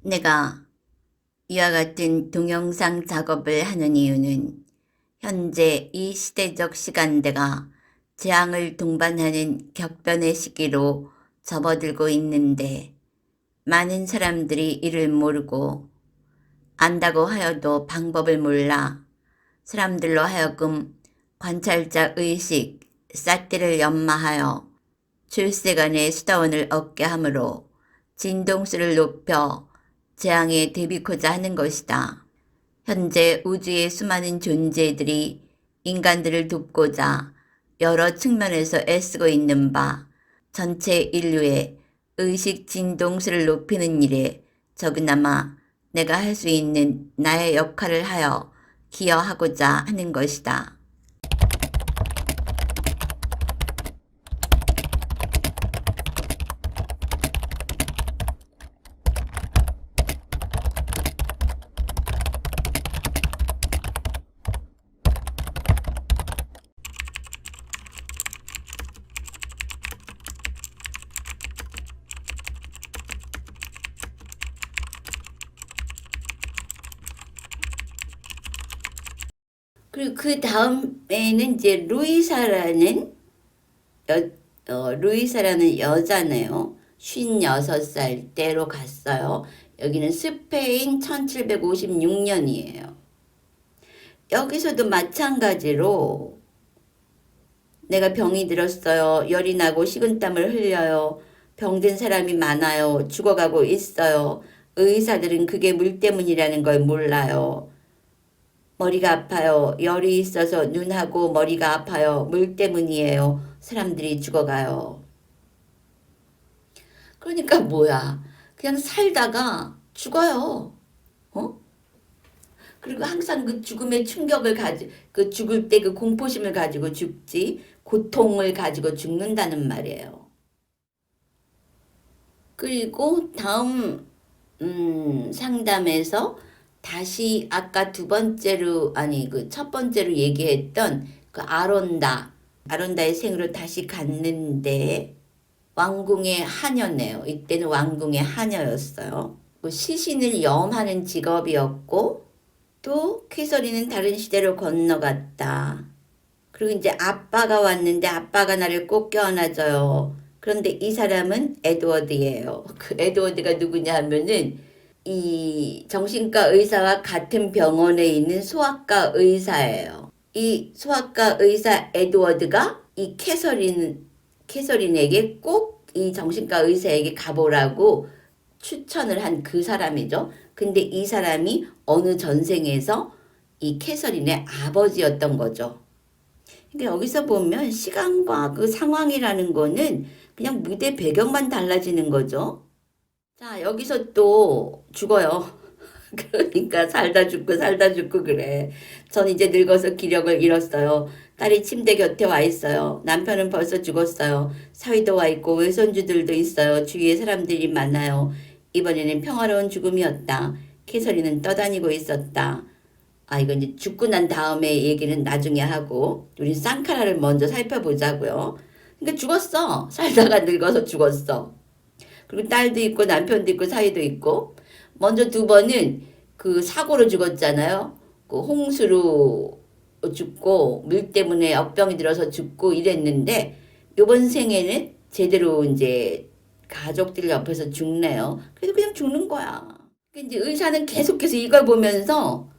내가 이와 같은 동영상 작업을 하는 이유는 현재 이 시대적 시간대가 재앙을 동반하는 격변의 시기로 접어들고 있는데 많은 사람들이 이를 모르고 안다고 하여도 방법을 몰라 사람들로 하여금 관찰자 의식, 삿대를 연마하여 출세간의 수다원을 얻게 하므로 진동수를 높여 재앙에 대비코자 하는 것이다. 현재 우주의 수많은 존재들이 인간들을 돕고자 여러 측면에서 애쓰고 있는 바 전체 인류의 의식 진동수를 높이는 일에 적으나마 내가 할 수 있는 나의 역할을 하여 기여하고자 하는 것이다. 그리고 그 다음에는 이제 루이사라는 여자네요. 56살 때로 갔어요. 여기는 스페인 1756년이에요. 여기서도 마찬가지로 내가 병이 들었어요. 열이 나고 식은땀을 흘려요. 병든 사람이 많아요. 죽어가고 있어요. 의사들은 그게 물 때문이라는 걸 몰라요. 머리가 아파요. 열이 있어서 눈하고 머리가 아파요. 물 때문이에요. 사람들이 죽어가요. 그러니까 뭐야. 그냥 살다가 죽어요. 어? 그리고 항상 그 죽음의 충격을 그 죽을 때 그 공포심을 가지고 죽지, 고통을 가지고 죽는다는 말이에요. 그리고 다음, 상담에서 다시 아까 그 첫 번째로 얘기했던 그 아론다의 생으로 다시 갔는데 왕궁의 하녀네요. 이때는 왕궁의 하녀였어요. 시신을 염하는 직업이었고 또 캐서린은 다른 시대로 건너갔다. 그리고 이제 아빠가 왔는데 아빠가 나를 꼭 껴안아줘요. 그런데 이 사람은 에드워드예요. 그 에드워드가 누구냐 하면은 이 정신과 의사와 같은 병원에 있는 소아과 의사예요. 이 소아과 의사 에드워드가 이 캐서린에게 꼭 이 정신과 의사에게 가보라고 추천을 한 그 사람이죠. 근데 이 사람이 어느 전생에서 이 캐서린의 아버지였던 거죠. 그러니까 여기서 보면 시간과 그 상황이라는 거는 그냥 무대 배경만 달라지는 거죠. 자, 여기서 또 죽어요. 그러니까 살다 죽고 그래. 전 이제 늙어서 기력을 잃었어요. 딸이 침대 곁에 와 있어요. 남편은 벌써 죽었어요. 사위도 와 있고 외손주들도 있어요. 주위에 사람들이 많아요. 이번에는 평화로운 죽음이었다. 캐서린은 떠다니고 있었다. 아, 이거 이제 죽고 난 다음에 얘기는 나중에 하고 우리 쌍카라를 먼저 살펴보자고요. 그러니까 죽었어. 살다가 늙어서 죽었어. 그리고 딸도 있고 남편도 있고 사위도 있고 먼저 두 번은 그 사고로 죽었잖아요. 그 홍수로 죽고 물 때문에 역병이 들어서 죽고 이랬는데 요번 생에는 제대로 이제 가족들 옆에서 죽네요. 그래도 그냥 죽는 거야. 이제 의사는 계속해서 이걸 보면서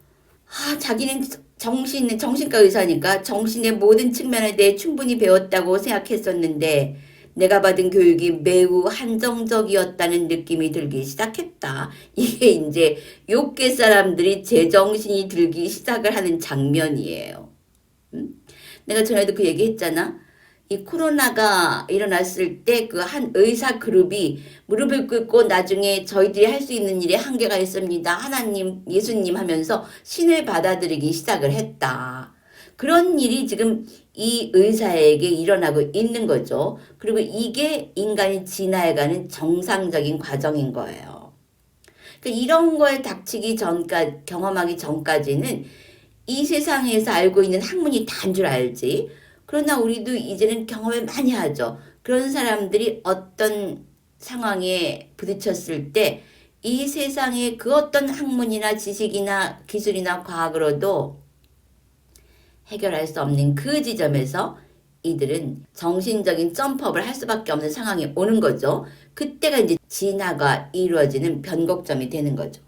자기는 정신과 의사니까 정신의 모든 측면에 대해 충분히 배웠다고 생각했었는데 내가 받은 교육이 매우 한정적이었다는 느낌이 들기 시작했다. 이게 이제 욕계 사람들이 제정신이 들기 시작을 하는 장면이에요. 내가 전에도 그 얘기 했잖아. 이 코로나가 일어났을 때 그 한 의사 그룹이 무릎을 꿇고 나중에 저희들이 할 수 있는 일에 한계가 있습니다. 하나님, 예수님 하면서 신을 받아들이기 시작을 했다. 그런 일이 지금 이 의사에게 일어나고 있는 거죠. 그리고 이게 인간이 지나가는 정상적인 과정인 거예요. 그러니까 이런 거에 닥치기 전까지, 경험하기 전까지는 이 세상에서 알고 있는 학문이 다인 줄 알지. 그러나 우리도 이제는 경험을 많이 하죠. 그런 사람들이 어떤 상황에 부딪혔을 때 이 세상의 그 어떤 학문이나 지식이나 기술이나 과학으로도 해결할 수 없는 그 지점에서 이들은 정신적인 점프업을 할 수밖에 없는 상황이 오는 거죠. 그때가 이제 진화가 이루어지는 변곡점이 되는 거죠.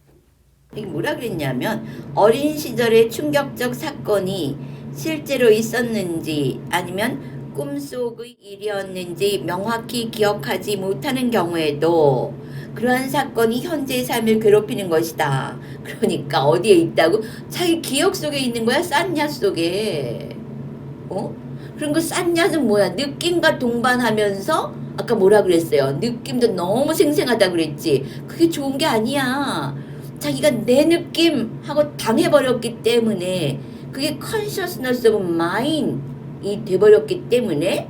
이게 뭐라 그랬냐면 어린 시절의 충격적 사건이 실제로 있었는지 아니면 꿈속의 일이었는지 명확히 기억하지 못하는 경우에도 그러한 사건이 현재의 삶을 괴롭히는 것이다. 그러니까 어디에 있다고? 자기 기억 속에 있는 거야. 싼냐 속에. 어? 그런 거 싼냐는 뭐야? 느낌과 동반하면서 아까 뭐라 그랬어요? 느낌도 너무 생생하다 그랬지. 그게 좋은 게 아니야. 자기가 내 느낌하고 당해버렸기 때문에 그게 consciousness of mind이 돼버렸기 때문에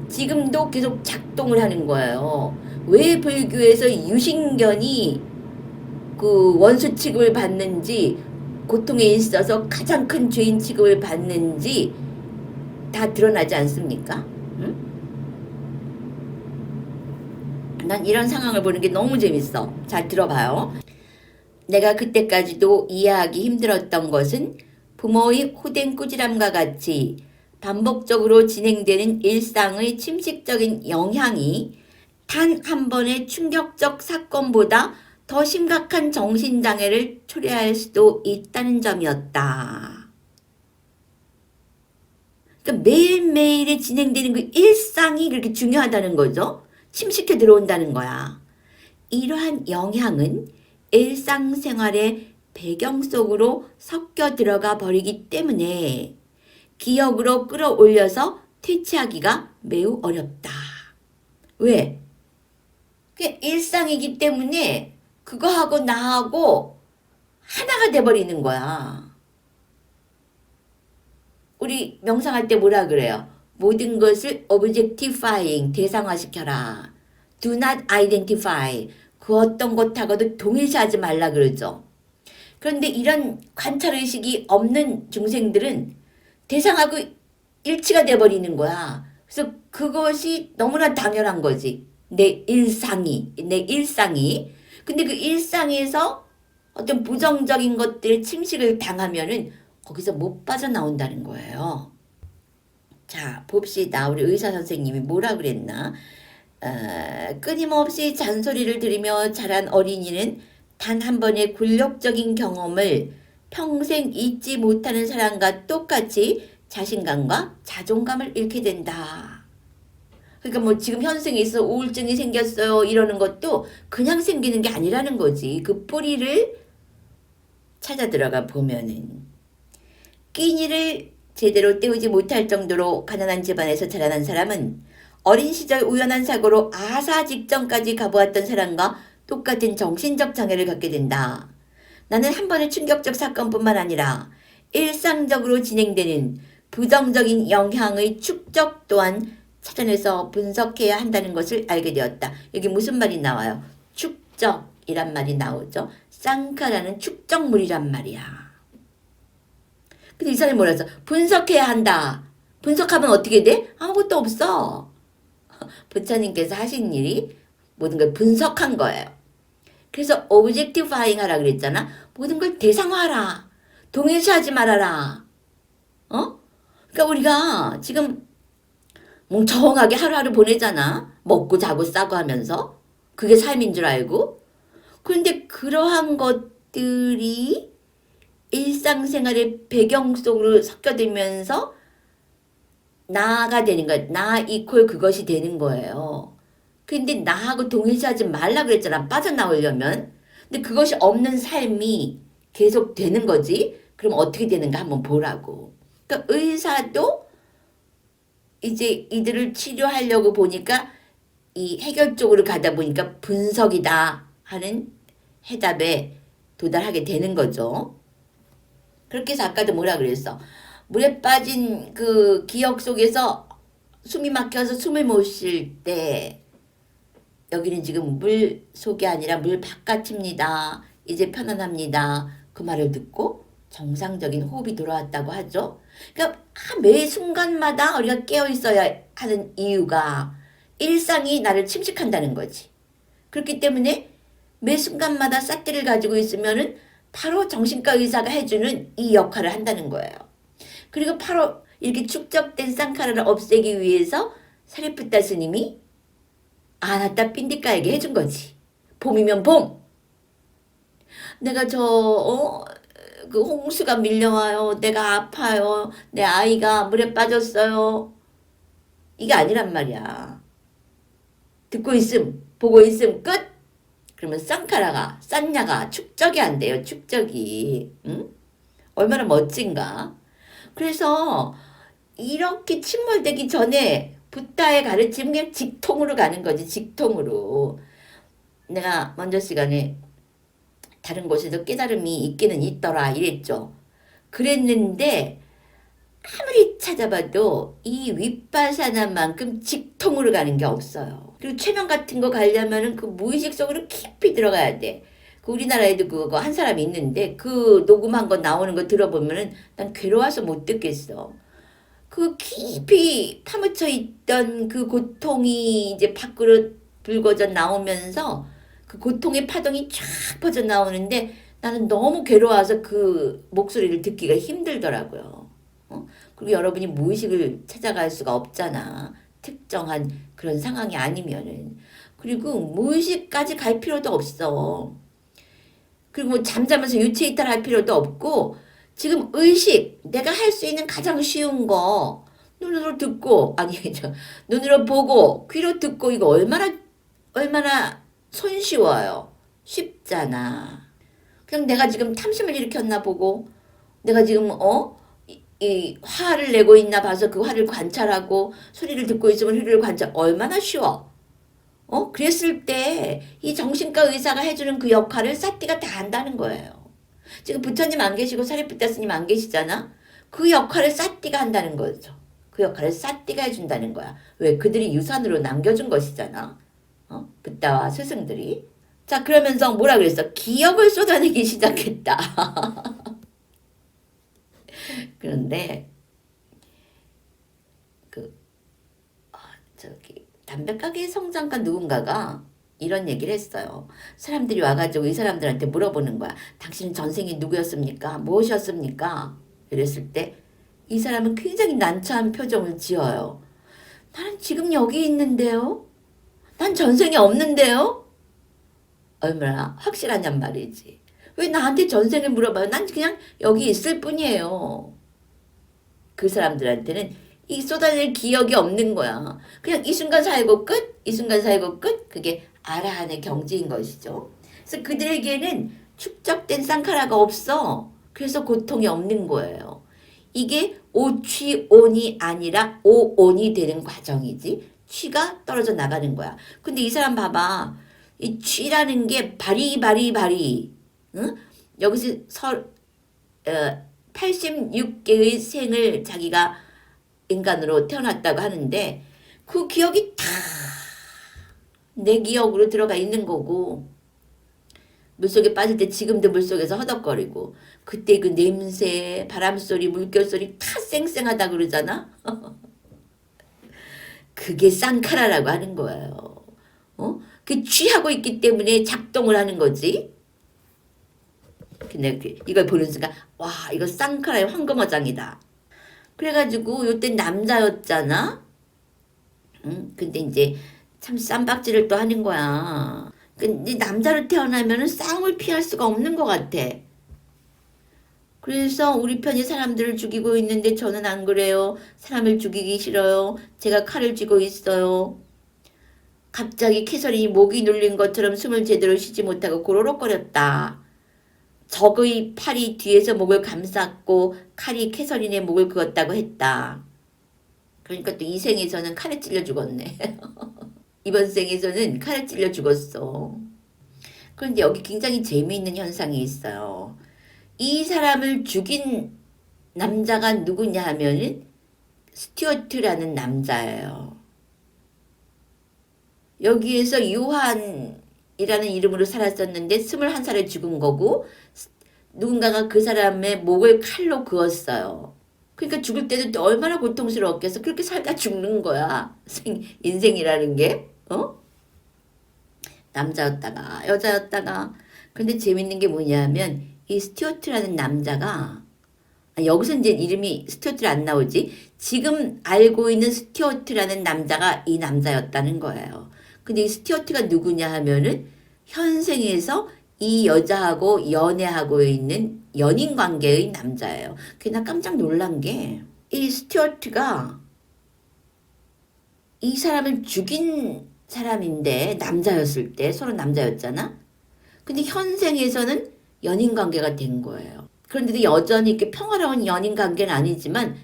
지금도 계속 작동을 하는 거예요. 왜 불교에서 유신견이 그 원수 취급을 받는지, 고통에 있어서 가장 큰 죄인 취급을 받는지 다 드러나지 않습니까? 응? 난 이런 상황을 보는 게 너무 재밌어. 잘 들어봐요. 내가 그때까지도 이해하기 힘들었던 것은 부모의 호된 꾸지람과 같이 반복적으로 진행되는 일상의 침식적인 영향이 단 한 번의 충격적 사건보다 더 심각한 정신장애를 초래할 수도 있다는 점이었다. 그러니까 매일매일에 진행되는 그 일상이 그렇게 중요하다는 거죠. 침식해 들어온다는 거야. 이러한 영향은 일상생활의 배경 속으로 섞여 들어가 버리기 때문에 기억으로 끌어올려서 퇴치하기가 매우 어렵다. 왜? 그게 일상이기 때문에 그거하고 나하고 하나가 돼버리는 거야. 우리 명상할 때 뭐라 그래요? 모든 것을 objectifying, 대상화시켜라. Do not identify. 그 어떤 것하고도 동일시하지 말라 그러죠. 그런데 이런 관찰의식이 없는 중생들은 대상하고 일치가 돼버리는 거야. 그래서 그것이 너무나 당연한 거지. 내 일상이. 근데 그 일상에서 어떤 부정적인 것들 침식을 당하면은 거기서 못 빠져나온다는 거예요. 자, 봅시다. 우리 의사 선생님이 뭐라 그랬나? 끊임없이 잔소리를 들으며 자란 어린이는 단 한 번의 굴욕적인 경험을 평생 잊지 못하는 사람과 똑같이 자신감과 자존감을 잃게 된다. 그러니까 뭐 지금 현생에 있어 우울증이 생겼어요 이러는 것도 그냥 생기는 게 아니라는 거지. 그 뿌리를 찾아 들어가 보면은 끼니를 제대로 때우지 못할 정도로 가난한 집안에서 자라난 사람은 어린 시절 우연한 사고로 아사 직전까지 가보았던 사람과 똑같은 정신적 장애를 갖게 된다. 나는 한 번의 충격적 사건뿐만 아니라 일상적으로 진행되는 부정적인 영향의 축적 또한 찾아내서 분석해야 한다는 것을 알게 되었다. 여기 무슨 말이 나와요? 축적이란 말이 나오죠. 쌍카라는 축적물이란 말이야. 근데 이 사람이 뭐라 했어? 분석해야 한다. 분석하면 어떻게 돼? 아무것도 없어. 부처님께서 하신 일이 모든 걸 분석한 거예요. 그래서 objectifying 하라 그랬잖아. 모든 걸 대상화하라. 동일시하지 말아라. 그러니까 우리가 지금 멍청하게 하루하루 보내잖아. 먹고 자고 싸고 하면서. 그게 삶인 줄 알고. 그런데 그러한 것들이 일상생활의 배경 속으로 섞여들면서 나가 되는 거야. 나 이퀄 그것이 되는 거예요. 근데 나하고 동일시하지 말라 그랬잖아. 빠져나오려면. 근데 그것이 없는 삶이 계속 되는 거지. 그럼 어떻게 되는가 한번 보라고. 그러니까 의사도 이제 이들을 치료하려고 보니까 이 해결 쪽으로 가다 보니까 분석이다 하는 해답에 도달하게 되는 거죠. 그렇게 해서 아까도 뭐라 그랬어? 물에 빠진 그 기억 속에서 숨이 막혀서 숨을 못 쉴 때 여기는 지금 물 속이 아니라 물 바깥입니다. 이제 편안합니다. 그 말을 듣고 정상적인 호흡이 돌아왔다고 하죠. 그러니까 매 순간마다 우리가 깨어 있어야 하는 이유가 일상이 나를 침식한다는 거지. 그렇기 때문에 매 순간마다 싹기를 가지고 있으면은 바로 정신과 의사가 해주는 이 역할을 한다는 거예요. 그리고 바로 이렇게 축적된 쌍카라를 없애기 위해서 사리푸타 스님이 아나타 핀디카에게 해준 거지. 봄이면 봄. 내가 그 홍수가 밀려와요. 내가 아파요. 내 아이가 물에 빠졌어요. 이게 아니란 말이야. 듣고 있음, 보고 있음, 끝. 그러면 쌍카라가, 쌍냐가 축적이 안 돼요. 축적이. 응? 얼마나 멋진가. 그래서 이렇게 침몰되기 전에 붓다의 가르침은 그냥 직통으로 가는 거지. 직통으로. 내가 먼저 시간에 다른 곳에도 깨달음이 있기는 있더라 이랬죠. 그랬는데 아무리 찾아봐도 이 윗바사나만큼 직통으로 가는 게 없어요. 그리고 최면 같은 거 가려면은 그 무의식 속으로 깊이 들어가야 돼. 그 우리나라에도 그거 한 사람이 있는데 그 녹음한 거 나오는 거 들어보면은 난 괴로워서 못 듣겠어. 그 깊이 파묻혀 있던 그 고통이 이제 밖으로 불거져 나오면서 그 고통의 파동이 쫙 퍼져 나오는데 나는 너무 괴로워서 그 목소리를 듣기가 힘들더라고요. 그리고 여러분이 무의식을 찾아갈 수가 없잖아. 특정한 그런 상황이 아니면은. 그리고 무의식까지 갈 필요도 없어. 그리고 뭐 잠자면서 유체 이탈할 필요도 없고 지금 의식, 내가 할 수 있는 가장 쉬운 거 눈으로 듣고 눈으로 보고 귀로 듣고 이거 얼마나 손쉬워요. 쉽잖아. 그냥 내가 지금 탐심을 일으켰나 보고 내가 지금 이 화를 내고 있나 봐서 그 화를 관찰하고 소리를 듣고 있으면 소리를 관찰 얼마나 쉬워. 그랬을 때 이 정신과 의사가 해주는 그 역할을 사띠가 다 한다는 거예요. 지금 부처님 안 계시고 사리푸타 스님 안 계시잖아. 그 역할을 사띠가 한다는 거죠. 그 역할을 사띠가 해준다는 거야. 왜? 그들이 유산으로 남겨준 것이잖아. 붓다와 스승들이. 자, 그러면서 뭐라 그랬어? 기억을 쏟아내기 시작했다. 그런데 담배가게 성장가 누군가가 이런 얘기를 했어요. 사람들이 와가지고 이 사람들한테 물어보는 거야. 당신은 전생이 누구였습니까? 무엇이었습니까? 이랬을 때 이 사람은 굉장히 난처한 표정을 지어요. 나는 지금 여기 있는데요. 난 전생이 없는데요. 얼마나 확실하냔 말이지. 왜 나한테 전생을 물어봐요? 난 그냥 여기 있을 뿐이에요. 그 사람들한테는 이 쏟아낼 기억이 없는 거야. 그냥 이 순간 살고 끝, 이 순간 살고 끝. 그게 아라한의 경지인 것이죠. 그래서 그들에게는 축적된 쌍카라가 없어. 그래서 고통이 없는 거예요. 이게 오취온이 아니라 오온이 되는 과정이지. 취가 떨어져 나가는 거야. 근데 이 사람 봐봐. 이 취라는 게 바리. 응? 여기서 86개의 생을 자기가 인간으로 태어났다고 하는데 그 기억이 다 내 기억으로 들어가 있는 거고 물속에 빠질 때 지금도 물속에서 허덕거리고 그때 그 냄새, 바람소리, 물결소리 다 쌩쌩하다 그러잖아. 그게 쌍카라라고 하는 거예요. 그 취하고 있기 때문에 작동을 하는 거지. 근데 이걸 보는 순간 와 이거 쌍카라의 황금어장이다. 그래가지고 요때 남자였잖아. 근데 이제 참 쌈박질을 또 하는 거야. 근데 남자로 태어나면은 싸움을 피할 수가 없는 것 같아. 그래서 우리 편이 사람들을 죽이고 있는데 저는 안 그래요. 사람을 죽이기 싫어요. 제가 칼을 쥐고 있어요. 갑자기 캐서린이 목이 눌린 것처럼 숨을 제대로 쉬지 못하고 고로록거렸다. 적의 팔이 뒤에서 목을 감쌌고 칼이 캐서린의 목을 그었다고 했다. 그러니까 또 이 생에서는 칼에 찔려 죽었네. 이번 생에서는 칼에 찔려 죽었어. 그런데 여기 굉장히 재미있는 현상이 있어요. 이 사람을 죽인 남자가 누구냐 하면은 스튜어트라는 남자예요. 여기에서 요한이라는 이름으로 살았었는데 21살에 죽은 거고 누군가가 그 사람의 목을 칼로 그었어요. 그러니까 죽을 때도 또 얼마나 고통스러웠겠어. 그렇게 살다 죽는 거야. 인생이라는 게. 남자였다가 여자였다가. 근데 재밌는 게 뭐냐면 이 스튜어트라는 남자가 여기서 이제 이름이 스튜어트가 안 나오지. 지금 알고 있는 스튜어트라는 남자가 이 남자였다는 거예요. 근데 이 스튜어트가 누구냐 하면은 현생에서 이 여자하고 연애하고 있는 연인 관계의 남자예요. 그게 나 깜짝 놀란 게 이 스튜어트가 이 사람을 죽인 사람인데 남자였을 때 서로 남자였잖아. 근데 현생에서는 연인 관계가 된 거예요. 그런데도 여전히 이렇게 평화로운 연인 관계는 아니지만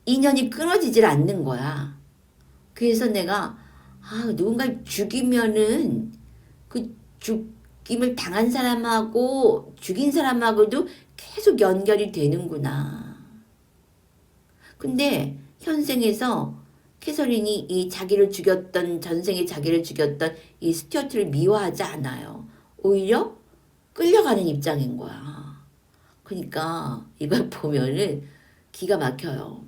인연이 끊어지질 않는 거야. 그래서 내가 누군가를 죽이면은 그 죽임을 당한 사람하고 죽인 사람하고도 계속 연결이 되는구나. 근데 현생에서 캐서린이 이 자기를 죽였던 전생에 자기를 죽였던 이 스튜어트를 미워하지 않아요. 오히려 끌려가는 입장인 거야. 그러니까 이걸 보면은 기가 막혀요.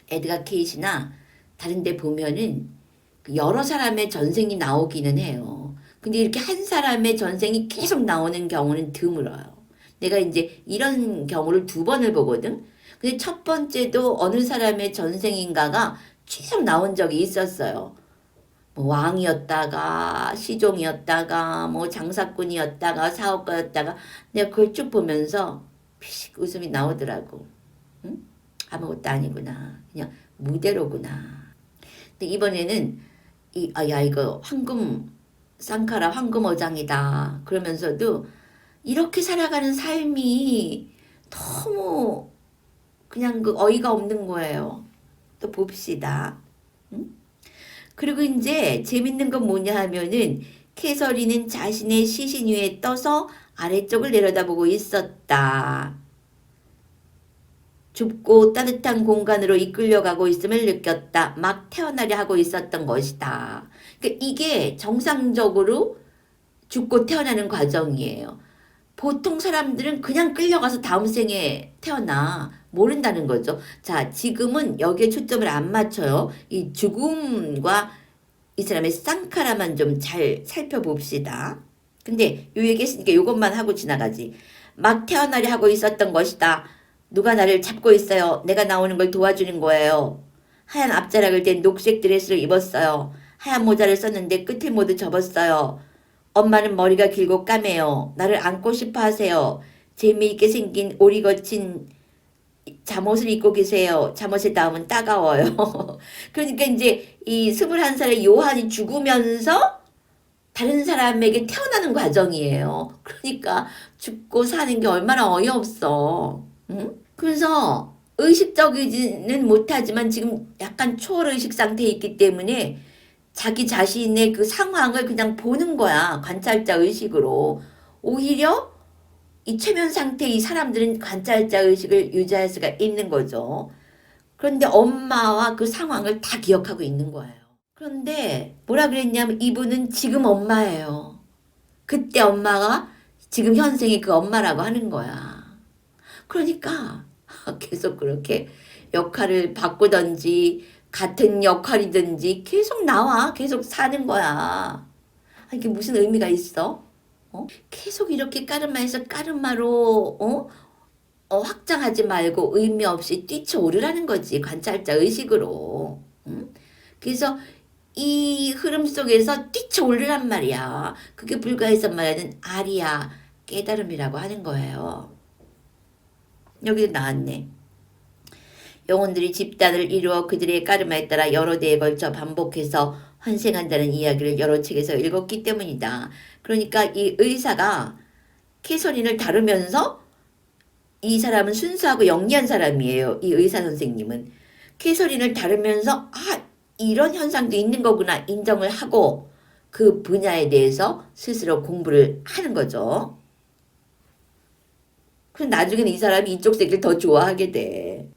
에드가 케이시나 다른 데 보면은 여러 사람의 전생이 나오기는 해요. 근데 이렇게 한 사람의 전생이 계속 나오는 경우는 드물어요. 내가 이제 이런 경우를 2번을 보거든. 근데 첫 번째도 어느 사람의 전생인가가 계속 나온 적이 있었어요. 뭐 왕이었다가 시종이었다가 뭐 장사꾼이었다가 사업가였다가 내가 그걸 쭉 보면서 피식 웃음이 나오더라고. 응? 아무것도 아니구나. 그냥 무대로구나. 근데 이번에는 이거 황금 쌍카라 황금 어장이다. 그러면서도 이렇게 살아가는 삶이 너무 그냥 그 어이가 없는 거예요. 또 봅시다. 응? 그리고 이제 재밌는 건 뭐냐 하면은 캐서린은 자신의 시신 위에 떠서 아래쪽을 내려다보고 있었다. 좁고 따뜻한 공간으로 이끌려가고 있음을 느꼈다. 막 태어나려 하고 있었던 것이다. 그러니까 이게 정상적으로 죽고 태어나는 과정이에요. 보통 사람들은 그냥 끌려가서 다음 생에 태어나 모른다는 거죠. 자, 지금은 여기에 초점을 안 맞춰요. 이 죽음과 이 사람의 쌍카라만 좀 잘 살펴봅시다. 근데 요 얘기했으니까 이것만 하고 지나가지. 막 태어나려 하고 있었던 것이다. 누가 나를 잡고 있어요. 내가 나오는 걸 도와주는 거예요. 하얀 앞자락을 댄 녹색 드레스를 입었어요. 하얀 모자를 썼는데 끝을 모두 접었어요. 엄마는 머리가 길고 까매요. 나를 안고 싶어 하세요. 재미있게 생긴 오리 거친 잠옷을 입고 계세요. 잠옷의 다음은 따가워요. 그러니까 이제 이 21살의 요한이 죽으면서 다른 사람에게 태어나는 과정이에요. 그러니까 죽고 사는 게 얼마나 어이없어. 응? 그래서 의식적이지는 못하지만 지금 약간 초월의식 상태에 있기 때문에 자기 자신의 그 상황을 그냥 보는 거야. 관찰자 의식으로. 오히려 이 최면 상태의 사람들은 관찰자 의식을 유지할 수가 있는 거죠. 그런데 엄마와 그 상황을 다 기억하고 있는 거예요. 그런데 뭐라 그랬냐면 이분은 지금 엄마예요. 그때 엄마가 지금 현생의 그 엄마라고 하는 거야. 그러니까 계속 그렇게 역할을 바꾸던지 같은 역할이든지 계속 나와. 계속 사는 거야. 이게 무슨 의미가 있어? 계속 이렇게 까르마에서 까르마로 확장하지 말고 의미 없이 뛰쳐오르라는 거지. 관찰자 의식으로. 응? 그래서 이 흐름 속에서 뛰쳐오르란 말이야. 그게 불가에서 말하는 아리아 깨달음이라고 하는 거예요. 여기도 나왔네. 영혼들이 집단을 이루어 그들의 까르마에 따라 여러 대에 걸쳐 반복해서 환생한다는 이야기를 여러 책에서 읽었기 때문이다. 그러니까 이 의사가 캐서린을 다루면서 이 사람은 순수하고 영리한 사람이에요. 이 의사 선생님은. 캐서린을 다루면서 이런 현상도 있는 거구나 인정을 하고 그 분야에 대해서 스스로 공부를 하는 거죠. 그럼 나중에는 이 사람이 이쪽 새끼를 더 좋아하게 돼.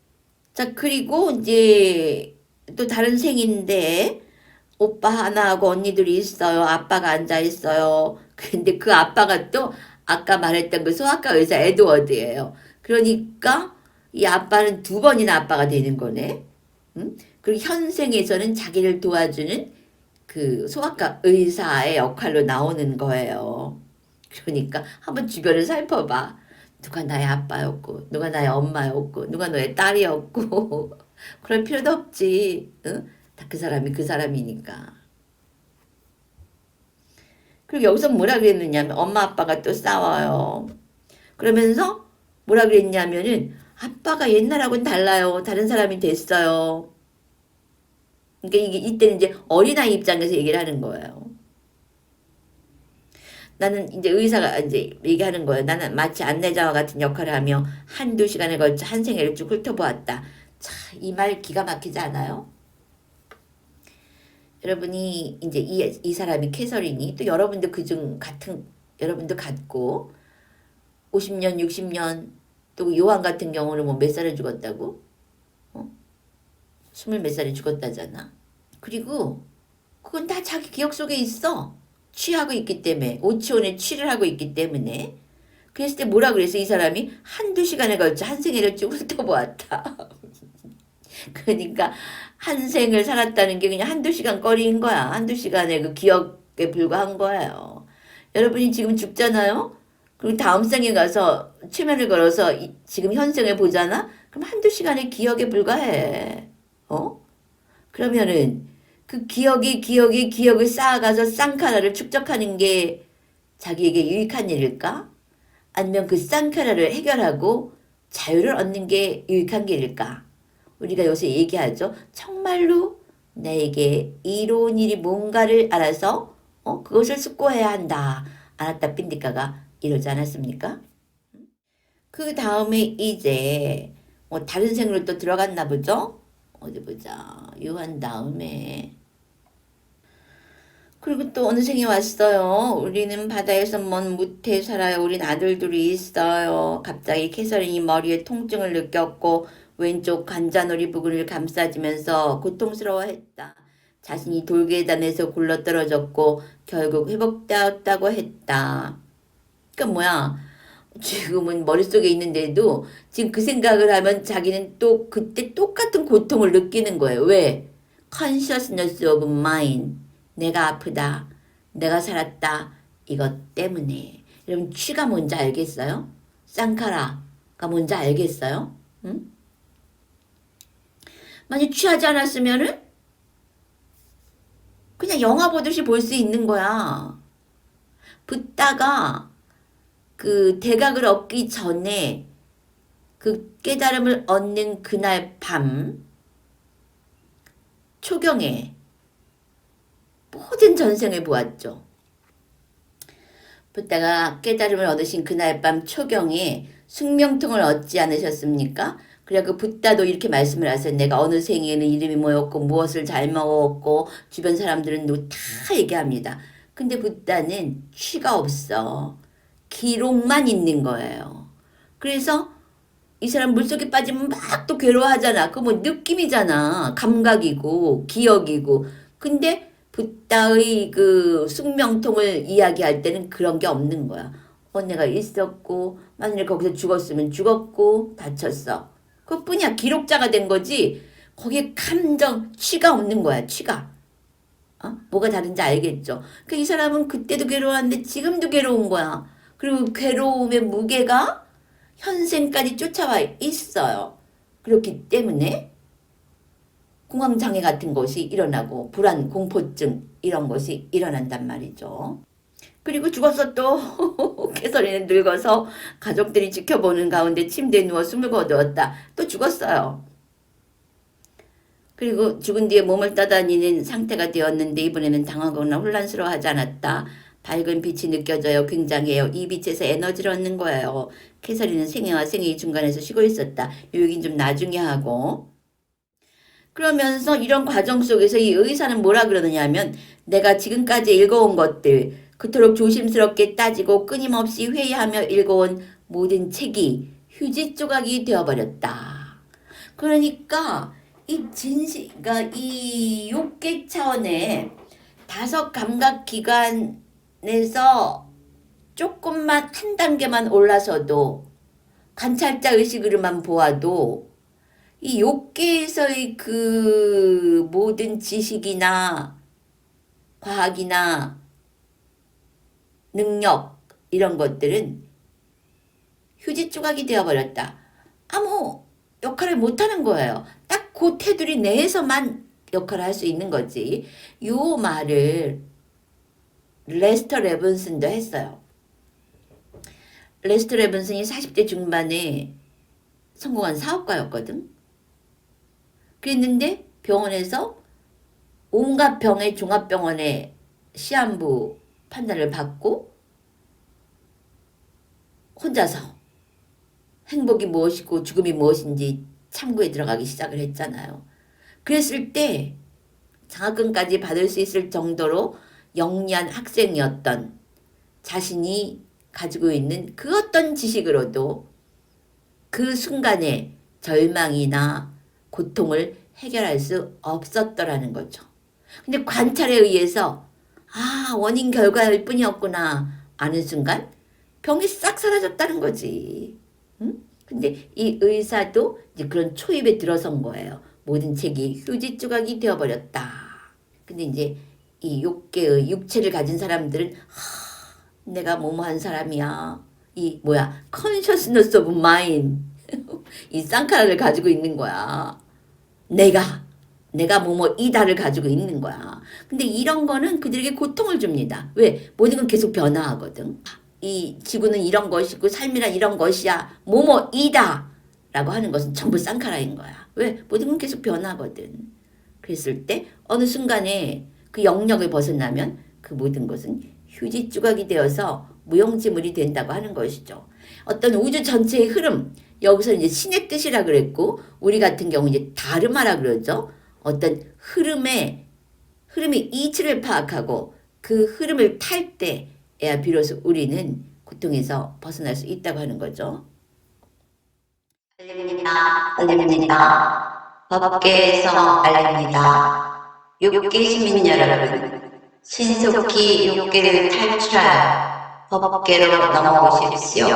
자, 그리고 이제 또 다른 생인데 오빠 하나하고 언니들이 있어요. 아빠가 앉아 있어요. 근데 그 아빠가 또 아까 말했던 그 소아과 의사 에드워드예요. 그러니까 이 아빠는 두 번이나 아빠가 되는 거네. 응? 그리고 현생에서는 자기를 도와주는 그 소아과 의사의 역할로 나오는 거예요. 그러니까 한번 주변을 살펴봐. 누가 나의 아빠였고, 누가 나의 엄마였고, 누가 너의 딸이었고, 그럴 필요도 없지. 응? 다 그 사람이 그 사람이니까. 그리고 여기서 뭐라 그랬느냐면, 엄마 아빠가 또 싸워요. 그러면서 뭐라 그랬냐면은, 아빠가 옛날하고는 달라요. 다른 사람이 됐어요. 그러니까 이때는 이제 어린아이 입장에서 얘기를 하는 거예요. 나는 이제 의사가 이제 얘기하는 거예요. 나는 마치 안내자와 같은 역할을 하며 한두 시간에 걸쳐 한 생애를 쭉 훑어보았다. 차, 이 말 기가 막히지 않아요? 여러분이 이제 이 사람이 캐서린이 또 여러분도 그중 같은 여러분도 같고 50년, 60년 또 요한 같은 경우는 뭐 몇 살에 죽었다고? 어? 20 몇 살에 죽었다잖아. 그리고 그건 다 자기 기억 속에 있어. 취하고 있기 때문에 오치온에 취를 하고 있기 때문에 그랬을 때 뭐라 그래서 이 사람이 한두 시간에 걸쳐 한 생애를 쭉 훑어보았다. 그러니까 한 생을 살았다는 게 그냥 한두 시간 거리인 거야. 한두 시간의 그 기억에 불과한 거예요. 여러분이 지금 죽잖아요. 그리고 다음 생에 가서 최면을 걸어서 지금 현생을 보잖아. 그럼 한두 시간의 기억에 불과해. 어? 그러면은 그 기억을 쌓아가서 쌍카라를 축적하는 게 자기에게 유익한 일일까? 아니면 그 쌍카라를 해결하고 자유를 얻는 게 유익한 길일까? 우리가 요새 얘기하죠. 정말로 나에게 이로운 일이 뭔가를 알아서 그것을 숙고해야 한다. 알았다 삔디까가 이러지 않았습니까? 그 다음에 이제 다른 생으로 또 들어갔나 보죠? 어디 보자. 요한 다음에 그리고 또 어느 생이 왔어요. 우리는 바다에서 먼 무태에 살아요. 우린 아들들이 있어요. 갑자기 캐서린이 머리에 통증을 느꼈고 왼쪽 관자놀이 부근을 감싸지면서 고통스러워했다. 자신이 돌계단에서 굴러떨어졌고 결국 회복되었다고 했다. 그러니까 뭐야? 지금은 머릿속에 있는데도 지금 그 생각을 하면 자기는 또 그때 똑같은 고통을 느끼는 거예요. 왜? Consciousness of mind. 내가 아프다. 내가 살았다. 이것 때문에. 여러분 취가 뭔지 알겠어요? 쌍카라가 뭔지 알겠어요? 응? 만약 취하지 않았으면은 그냥 영화 보듯이 볼 수 있는 거야. 붓다가 그 대각을 얻기 전에 그 깨달음을 얻는 그날 밤 초경에 모든 전생을 보았죠. 붓다가 깨달음을 얻으신 그날 밤 초경에 숙명통을 얻지 않으셨습니까? 그래 그 붓다도 이렇게 말씀을 하세요. 내가 어느 생에는 이름이 뭐였고 무엇을 잘 먹었고 주변 사람들은 다 얘기합니다. 근데 붓다는 취가 없어. 기록만 있는 거예요. 그래서 이 사람 물속에 빠지면 막 또 괴로워하잖아. 그거 뭐 느낌이잖아. 감각이고 기억이고. 근데 붓다의 그 숙명통을 이야기할 때는 그런 게 없는 거야. 내가 있었고 만약에 거기서 죽었으면 죽었고 다쳤어. 그것뿐이야. 기록자가 된 거지. 거기에 감정, 취가 없는 거야. 취가. 뭐가 다른지 알겠죠? 그러니까 이 사람은 그때도 괴로웠는데 지금도 괴로운 거야. 그리고 괴로움의 무게가 현생까지 쫓아와 있어요. 그렇기 때문에 공황장애 같은 것이 일어나고 불안, 공포증 이런 것이 일어난단 말이죠. 그리고 죽었어 또. 캐서린은 늙어서 가족들이 지켜보는 가운데 침대에 누워 숨을 거두었다. 또 죽었어요. 그리고 죽은 뒤에 몸을 떠다니는 상태가 되었는데 이번에는 당하거나 혼란스러워하지 않았다. 밝은 빛이 느껴져요. 굉장해요. 이 빛에서 에너지를 얻는 거예요. 캐서린은 생애와 생애의 중간에서 쉬고 있었다. 이 얘기는 좀 나중에 하고. 그러면서 이런 과정 속에서 이 의사는 뭐라 그러느냐 하면 내가 지금까지 읽어온 것들 그토록 조심스럽게 따지고 끊임없이 회의하며 읽어온 모든 책이 휴지 조각이 되어버렸다. 그러니까 그러니까 이 욕계 차원의 다섯 감각 기관에서 조금만 한 단계만 올라서도 관찰자 의식으로만 보아도 이 욕계에서의 그 모든 지식이나 과학이나 능력 이런 것들은 휴지 조각이 되어버렸다. 아무 역할을 못하는 거예요. 딱 그 테두리 내에서만 역할을 할 수 있는 거지. 요 말을 레스터 레븐슨도 했어요. 레스터 레븐슨이 40대 중반에 성공한 사업가였거든. 그랬는데 병원에서 온갖 병의 종합병원의 시한부 판단을 받고 혼자서 행복이 무엇이고 죽음이 무엇인지 참고에 들어가기 시작을 했잖아요. 그랬을 때 장학금까지 받을 수 있을 정도로 영리한 학생이었던 자신이 가지고 있는 그 어떤 지식으로도 그 순간에 절망이나 고통을 해결할 수 없었더라는 거죠. 근데 관찰에 의해서 원인 결과일 뿐이었구나 아는 순간 병이 싹 사라졌다는 거지. 응? 근데 이 의사도 이제 그런 초입에 들어선 거예요. 모든 책이 휴지 조각이 되어버렸다. 근데 이제 이 욕계의 육체를 가진 사람들은 내가 뭐뭐한 사람이야. 이 consciousness of mind 이 쌍카라를 가지고 있는 거야. 내가 뭐뭐이다를 가지고 있는 거야. 근데 이런 거는 그들에게 고통을 줍니다. 왜? 모든 건 계속 변화하거든. 이 지구는 이런 것이고 삶이란 이런 것이야. 뭐뭐이다 라고 하는 것은 전부 쌍카라인 거야. 왜? 모든 건 계속 변하거든. 그랬을 때 어느 순간에 그 영역을 벗어나면 그 모든 것은 휴지 조각이 되어서 무용지물이 된다고 하는 것이죠. 어떤 우주 전체의 흐름, 여기서 이제 신의 뜻이라 그랬고 우리 같은 경우 이제 다르마라 그러죠. 어떤 흐름이 이치를 파악하고 그 흐름을 탈 때야 비로소 우리는 고통에서 벗어날 수 있다고 하는 거죠. 알립니다. 법계에서 알립니다. 육계 시민 여러분, 신속히 육계를 탈출하여 법계로 넘어오십시오.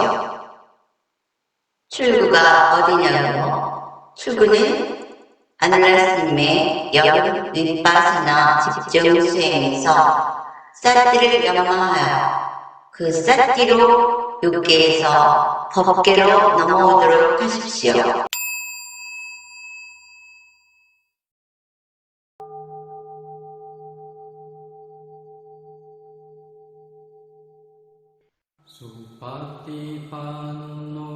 출구가 어디냐고요? 출구는 아날라스님의 여름 윗바사나 집중 수행에서 사띠를 명망하여 그 사띠로 육계에서 법계로 넘어오도록 하십시오. Supatipanno